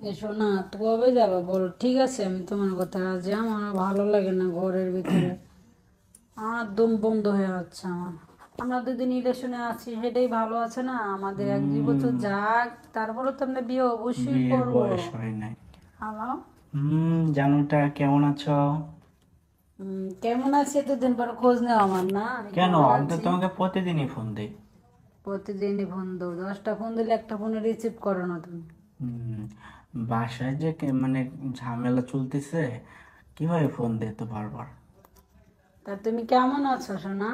এসো না, তো কবে যাবে বলো? ঠিক আছে, আমি তোমার কথা রাজি। আমার ভালো লাগে না ঘরের ভিতরে, আমার দম বন্ধ হয়ে যাচ্ছে আমার। আমরা দুদিন রিলেশনে আছি, সেটাই ভালো আছে না? আমাদের 1-2 বছর হুম। যাক, তারপরে তো আমরা বিয়ে অবশ্যই বিয়ের করবো। বয়স হয় নাই। হ্যালো। জানুটা কেমন আছো? কেমন আছি? এতদিন পর খোঁজ নেওয়া আমার, না আমি কেন, কেমন আমি তো আছি? তোমাকে প্রতিদিনই ফোন দিই। প্রতিদিনই ফোন দাও, 10টা ফোন দিলে একটা ফোনে রিসিভ করো না তুমি। হুম। বাসায় যে মানে ঝামেলা চলতেছে, কিভাবে ফোন দিই তো বারবার। তা তুমি কেমন আছো সোনা?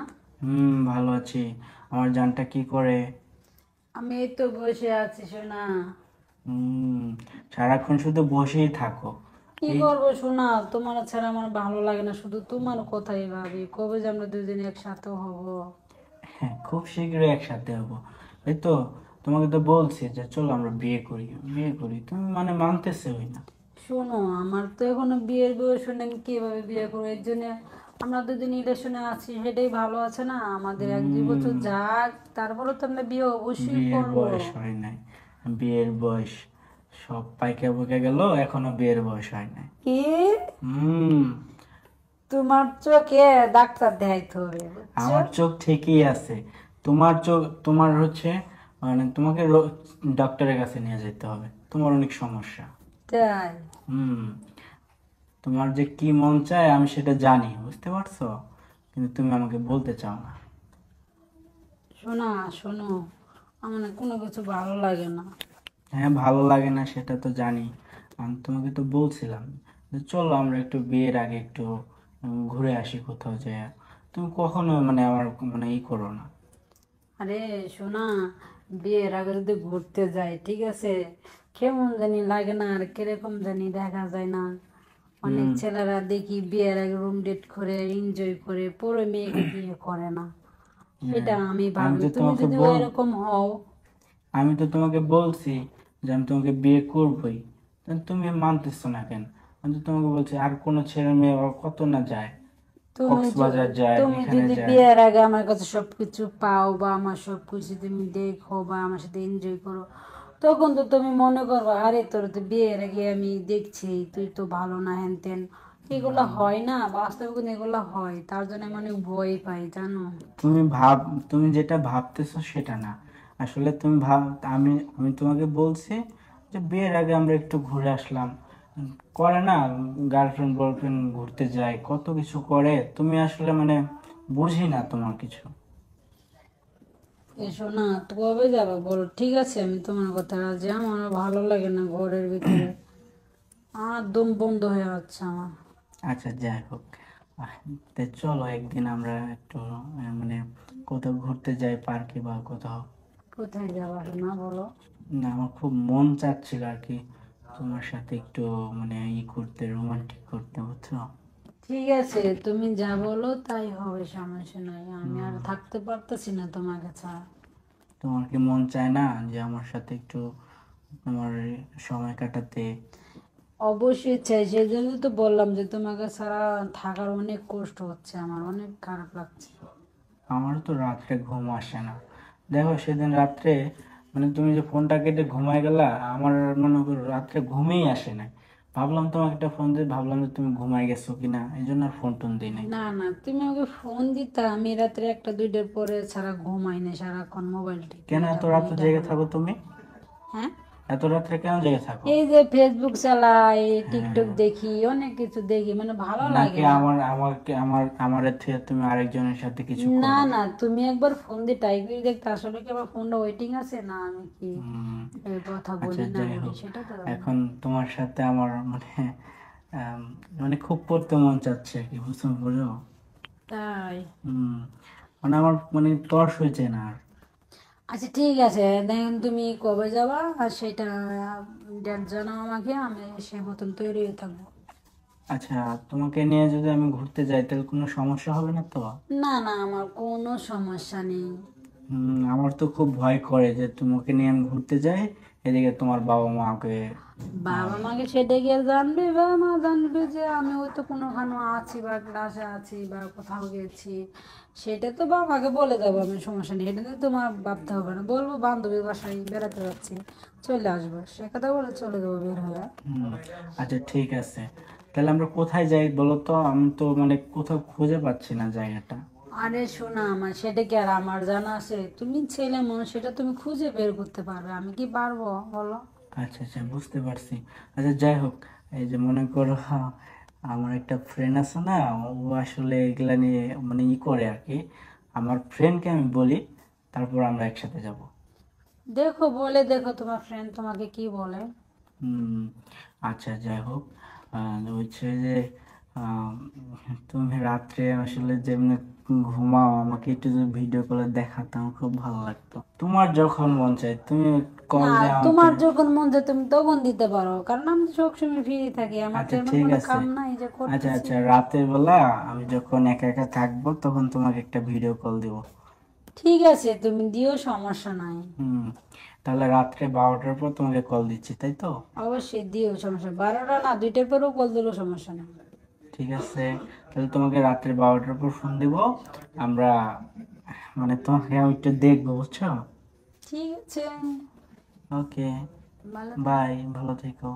ভালো আছি। আমার জানটা কি করে? আমি এই তো বসে আছি সোনা। হুম। সারাক্ষণ শুধু বসেই থাকো। কি এই। করবো সোনা, তোমার ছাড়া আমার ভালো লাগে না, শুধু তোমার কথাই ভাবি, কবে যে আমরা দুদিন একসাথে হব। হ্যাঁ, খুব শীঘ্রই একসাথে হবো। এই তো, তোমাকে তো বলছি যে চলো আমরা বিয়ে করি, বিয়ে করি, তুমি মানে মানতেছই না। শোনো, আমার তো এখনো বিয়ের বয়স হয়নি, আমি কিভাবে বিয়ে করবো? এর জন্য আমরা দুদিন রিলেশনে আছি, সেটাই ভালো আছে না? আমাদের 1-2 বছর হুম। যাক, তারপরে তো আমরা বিয়ে অবশ্যই বিয়ের করবো। বয়স হয় নাই। বিয়ের বয়স সব পাইকা বুকে গেল, এখনো বিয়ের বয়স হয় নাই। কি? হুম। তোমার চোখে ডাক্তার দেখাইতে হবে, বুঝছো? আমার চোখ ঠিকই আছে। তোমার চোখ, তোমার হচ্ছে মানে তোমাকে ডক্টরের কাছে নিয়ে যেতে হবে, তোমার অনেক সমস্যা। তাই? হুম। তোমার যে কি মন চায় আমি সেটা জানি, বুঝতে পারছো? কিন্তু তুমি আমাকে বলতে চাও না। শোনা, শোনো, আমার না কোনো কিছু ভালো লাগে না। হ্যাঁ, ভালো লাগে না সেটা তো জানি। আমি তোমাকে তো বলছিলাম যে চলো আমরা একটু বিয়ের আগে একটু ঘুরে আসি কোথাও যায়। তুমি কখনো মানে আমার মানে করো না। আরে শোনা, বিয়ের আগে যদি ঘুরতে যাই, ঠিক আছে, কেমন জানি লাগে না? আর কিরকম জানি দেখা যায় না? অনেক হুম। ছেলেরা দেখি বিয়ের আগে রুম ডেট করে এনজয় করে পরে মেয়েকে বিয়ে করে না। সেটা হ্যাঁ, আমি আমি ভাবি, তো তুমি তোমাকে যদি বল এরকম হও। আমি তো তোমাকে বলছি যে আমি তোমাকে বিয়ে করবই। তা তুমি মানতেছো না কেন? আমি তো তোমাকে বলছি আর কোনো ছেলে মেয়ে আবার কত না যায়, কক্সবাজার যায়, তুমি এখানে যদি যায়। বিয়ের আগে আমার কাছে সবকিছু পাও, বা আমার সবকিছু তুমি দেখো, বা আমার সাথে এনজয় করো, তখন তো তুমি মনে করবো, আরে তোর তো বিয়ের আগে আমি দেখছি তুই তো ভালো না, হ্যান ত্যান। এগুলো হয় না, বাস্তবে কিন্তু এগুলো হয়, তার জন্য আমি অনেক ভয় পাই, জানো? তুমি ভাব, তুমি যেটা ভাবতেছো সেটা না। আসলে তুমি ভাব, আমি আমি তোমাকে বলছি যে বিয়ের আগে আমরা একটু ঘুরে আসলাম। করে না, গার্লফ্রেন্ড বয়ফ্রেন্ড ঘুরতে যায়, কত কিছু করে, তুমি আসলে মানে বুঝি না তোমার কিছু। এসো না, তো কবে যাবে বলো? ঠিক আছে, আমি তোমার কথা রাজি। আমার ভালো লাগে না ঘরের ভিতরে, আমার দম বন্ধ হয়ে যাচ্ছে আমার। আচ্ছা, যাই হোক। আহ, তা চলো একদিন আমরা একটু মানে কোথাও ঘুরতে যাই, পার্কে বা কোথাও। কোথায় যাবা না বলো? না, আমার খুব মন চাচ্ছিল আর কি তোমার সাথে একটু মানে করতে, রোমান্টিক করতে, বুঝছো? ঠিক আছে, তুমি যা বলো তাই হবে, সমস্যা নাই। আমি আর হুম। থাকতে পারতেছি না তোমাকে ছাড়া। তোমার কি মন চায় না যে আমার সাথে একটু তোমার সময় কাটাতে? অবশ্যই চাই, সেই জন্য তো বললাম যে তোমাকে ছাড়া থাকার অনেক কষ্ট হচ্ছে, আমার অনেক খারাপ লাগছে। আমার তো রাত্রে ঘুম আসে না। দেখো সেদিন রাত্রে মানে তুমি যে ফোনটা কেটে ঘুমায় গেলা, আমার মনে করো রাত্রে ঘুমেই আসে নাই। ভাবলাম তোমাকে একটা ফোন দিয়ে, ভাবলাম যে তুমি ঘুমায় গেছো কিনা, এই জন্য আর ফোন টোন দিই নাই। না না, তুমি আমাকে ফোন দিতা, আমি রাত্রে 1-2টার পরে ছাড়া ঘুমাই না, সারাক্ষণ মোবাইল টিপি, কেন এটা এত করি রাত্রে এটা জেগে করি। থাকো তুমি? হ্যাঁ, এত রাত্রে কেন জেগে থাকো? এই যে ফেসবুক চালাই, টিকটক হ্যাঁ। দেখি, অনেক কিছু দেখি, মানে ভালো নাকি লাগে না। আমার থেকে তুমি আরেকজনের সাথে কিছু না করো? না, তুমি একবার ফোন দিয়ে ট্রাই করে দেখতে, আসলে কি আমার ফোনটা ওয়েটিং আছে না, আমি কি হুম। এই কথা আচ্ছা, বলি না যাই বলি হোক। সেটা তো জানো না। এখন তোমার সাথে আমার মানে আম, মানে খুব পড়তে মন চাচ্ছে আর কি, বুঝছো, বুঝো? তাই? হুম। মানে আমার মানে তর্স হয়েছে না আর। আচ্ছা ঠিক আছে, দেখেন তুমি কবে যাবা আর সেটা ডেট জানাও আমাকে, আমি সেই মতন তৈরি হয়ে থাকবো। আচ্ছা, তোমাকে নিয়ে যদি আমি ঘুরতে যাই তাহলে কোনো সমস্যা হবে না তো? না না, আমার কোনো সমস্যা নেই। আমার তো খুব ভয় করে যে তোমাকে নিয়ে আমি ঘুরতে যাই, এদিকে তোমার বাবা মাকে। বাবা মাকে সেটা গিয়ে জানবে, বাবা মা জানবে যে আমি হয়তো কোনোখানে আছি বা ক্লাসে আছি বা কোথাও গেছি, সেটা তো বাবা মাকে বলে দেবো আমি, সমস্যা নেই, এটা তো তোমার ভাবতে হবে না। বলবো বান্ধবীর বাসায় বেড়াতে যাচ্ছি, চলে আসবো, সে কথা বলে চলে যাবো বের হয়ে। হুম, আচ্ছা ঠিক আছে, তাহলে আমরা কোথায় যাই বলো তো? আমি তো মানে কোথাও খুঁজে পাচ্ছি না জায়গাটা। আরে শোনা, আমার সেটা কি আর আমার জানা আছে? তুমি ছেলে মানুষ, সেটা তুমি খুঁজে বের করতে পারবে, আমি কি পারবো বলো? আচ্ছা আচ্ছা, বুঝতে পারছি। আচ্ছা যাই হোক, এই যে মনে করো আমার একটা ফ্রেন্ড আছে না, ও আসলে এগুলা নিয়ে মানে করে আর কি। আমার ফ্রেন্ডকে আমি বলি, তারপর আমরা একসাথে যাব। দেখো, বলে দেখো তোমার ফ্রেন্ড তোমাকে কি বলে। হুম, আচ্ছা যাই হোক, হচ্ছে যে আহ, তুমি রাত্রে আসলে যেমনি ঘুমাও, আমাকে একটু যদি ভিডিও কলে দেখাতে আমার খুব ভালো লাগতো। তোমার যখন মন চায় তুমি কল না, দিয়ে আমাকে। তোমার যখন মন চায় তুমি তখন দিতে পারো, কারণ আমি তো সবসময় ফ্রি থাকি, আমার তো আচ্ছা এমন ঠিক কোনো আছে। কাম নাই যে আচ্ছা করতেছি। আচ্ছা, রাতের বেলা আমি যখন একা একা থাকবো তখন তোমাকে একটা ভিডিও কল দিব। ঠিক আছে, তুমি দিও, সমস্যা নাই। হুম, তাহলে রাত্রে 12টার পর তোমাকে কল দিচ্ছি, তাই তো? অবশ্যই দিও, সমস্যা 12টা না 2টার পরেও কল দিলেও সমস্যা নেই। ঠিক আছে, তাহলে তোমাকে রাত্রে 12টার পর ফোন দিব। আমরা মানে তোমাকে আমি একটু দেখবো, বুঝছো? ঠিক আছে, ওকে, ভালো থাকো। বাই, ভালো থেকো।